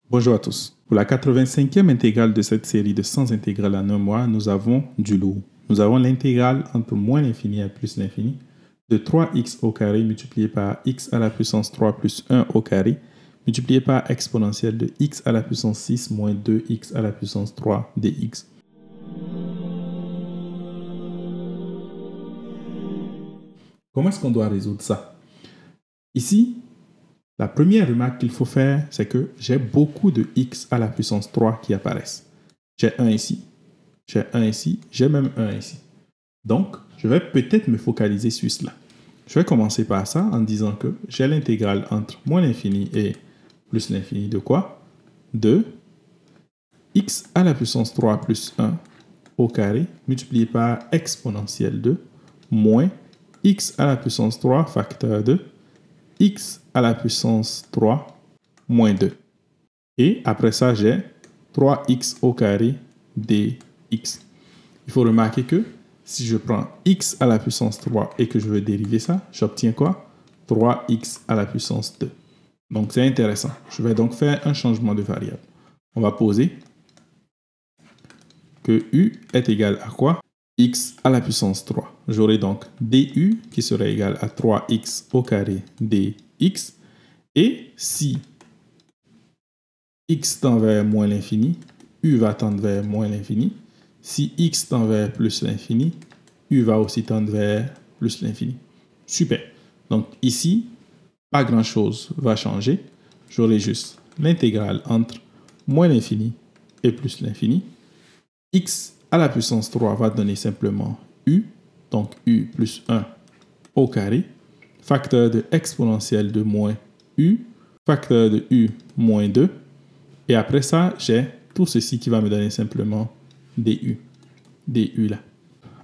Bonjour à tous. Pour la 85e intégrale de cette série de 100 intégrales en un mois, nous avons du lourd. Nous avons l'intégrale entre moins l'infini et plus l'infini de 3x au carré multiplié par x à la puissance 3 plus 1 au carré multiplié par exponentielle de x à la puissance 6 moins 2x à la puissance 3 dx. Comment est-ce qu'on doit résoudre ça? Ici, la première remarque qu'il faut faire, c'est que j'ai beaucoup de x à la puissance 3 qui apparaissent. J'ai 1 ici, j'ai 1 ici, j'ai même 1 ici. Donc, je vais peut-être me focaliser sur cela. Je vais commencer par ça en disant que j'ai l'intégrale entre moins l'infini et plus l'infini de quoi? De x à la puissance 3 plus 1 au carré multiplié par exponentielle de moins x à la puissance 3 facteur de x à la puissance 3 moins 2. Et après ça, j'ai 3x au carré dx. Il faut remarquer que si je prends x à la puissance 3 et que je veux dériver ça, j'obtiens quoi? 3x à la puissance 2. Donc, c'est intéressant. Je vais donc faire un changement de variable. On va poser que u est égal à quoi? X à la puissance 3. J'aurai donc du qui serait égal à 3x au carré dx. Et si x tend vers moins l'infini, u va tendre vers moins l'infini. Si x tend vers plus l'infini, u va aussi tendre vers plus l'infini. Super. Donc ici, pas grand-chose va changer. J'aurai juste l'intégrale entre moins l'infini et plus l'infini. X à la puissance 3 va donner simplement u, donc u plus 1 au carré, facteur de exponentielle de moins u, facteur de u moins 2, et après ça, j'ai tout ceci qui va me donner simplement du, du là.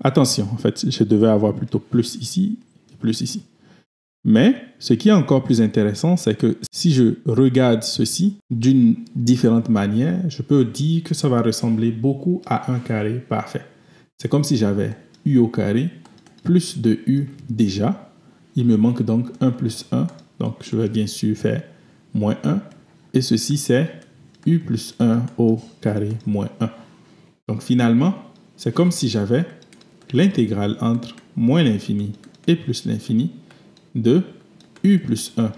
Attention, en fait, je devais avoir plutôt plus ici et plus ici. Mais ce qui est encore plus intéressant, c'est que si je regarde ceci d'une différente manière, je peux dire que ça va ressembler beaucoup à un carré parfait. C'est comme si j'avais u au carré plus de u déjà. Il me manque donc 1 plus 1. Donc je vais bien sûr faire moins 1. Et ceci, c'est u plus 1 au carré moins 1. Donc finalement, c'est comme si j'avais l'intégrale entre moins l'infini et plus l'infini de u plus 1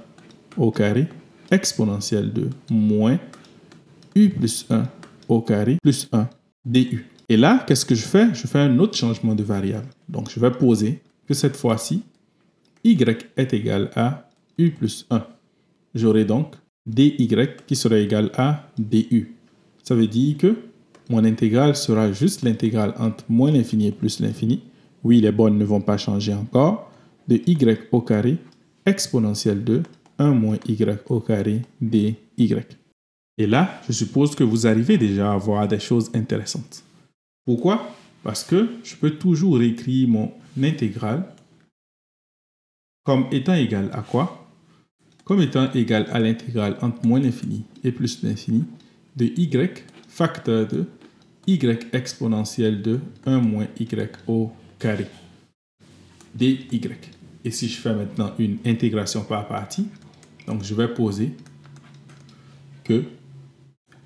au carré exponentielle de moins u plus 1 au carré plus 1 du. Et là, qu'est-ce que je fais? Je fais un autre changement de variable. Donc, je vais poser que cette fois-ci, y est égal à u plus 1. J'aurai donc dy qui sera égal à du. Ça veut dire que mon intégrale sera juste l'intégrale entre moins l'infini et plus l'infini. Oui, les bornes ne vont pas changer encore. De y au carré exponentielle de 1 moins y au carré dy. Et là, je suppose que vous arrivez déjà à voir des choses intéressantes. Pourquoi? Parce que je peux toujours écrire mon intégrale comme étant égal à quoi? Comme étant égal à l'intégrale entre moins l'infini et plus l'infini de y facteur de y exponentielle de 1 moins y au carré dy. Et si je fais maintenant une intégration par partie, donc je vais poser que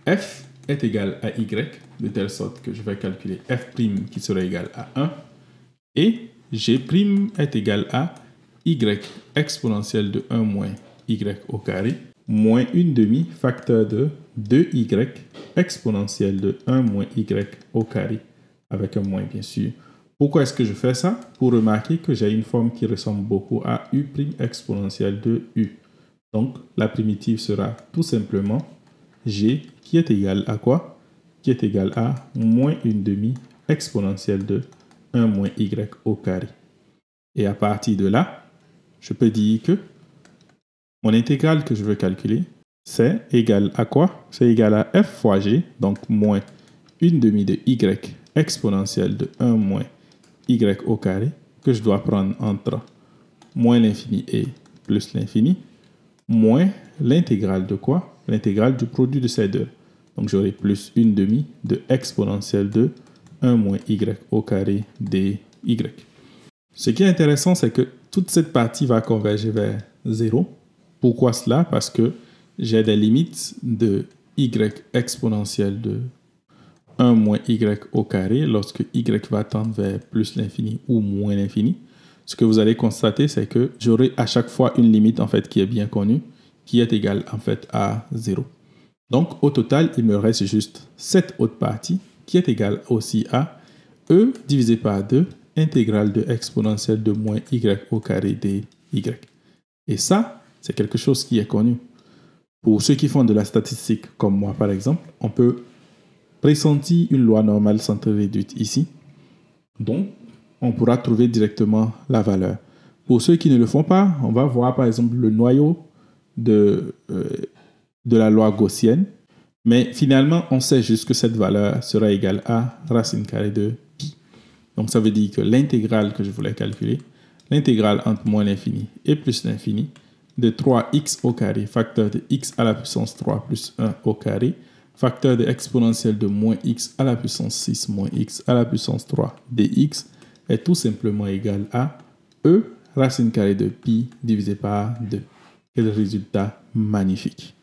f est égal à y, de telle sorte que je vais calculer f' qui sera égal à 1, et g' est égal à y exponentielle de 1 moins y au carré, moins 1/2 facteur de 2y exponentielle de 1 moins y au carré, avec un moins bien sûr. Pourquoi est-ce que je fais ça? Pour remarquer que j'ai une forme qui ressemble beaucoup à u' exponentielle de u. Donc, la primitive sera tout simplement g qui est égal à quoi? Qui est égal à moins 1/2 exponentielle de 1 moins y au carré. Et à partir de là, je peux dire que mon intégrale que je veux calculer, c'est égal à quoi? C'est égal à f fois g, donc moins 1/2 de y exponentielle de 1 moins y au carré, que je dois prendre entre moins l'infini et plus l'infini, moins l'intégrale de quoi? L'intégrale du produit de ces deux. Donc j'aurai plus 1/2 de exponentielle de 1 moins y au carré dy. Ce qui est intéressant, c'est que toute cette partie va converger vers 0. Pourquoi cela? Parce que j'ai des limites de y exponentielle de 1 moins y au carré lorsque y va tendre vers plus l'infini ou moins l'infini. Ce que vous allez constater, c'est que j'aurai à chaque fois une limite en fait qui est bien connue, qui est égale en fait à 0. Donc au total, il me reste juste cette autre partie qui est égale aussi à e divisé par 2 intégrale de exponentielle de moins y au carré dy. Et ça, c'est quelque chose qui est connu. Pour ceux qui font de la statistique comme moi par exemple, on peut pressentir une loi normale centrée réduite ici. Donc, on pourra trouver directement la valeur. Pour ceux qui ne le font pas, on va voir par exemple le noyau de la loi gaussienne. Mais finalement, on sait juste que cette valeur sera égale à racine carrée de pi. Donc, ça veut dire que l'intégrale que je voulais calculer, l'intégrale entre moins l'infini et plus l'infini, de 3x au carré, facteur de x à la puissance 3 plus 1 au carré, facteur de exponentielle de moins x à la puissance 6 moins x à la puissance 3 dx est tout simplement égal à e racine carrée de pi divisé par 2. Quel résultat magnifique!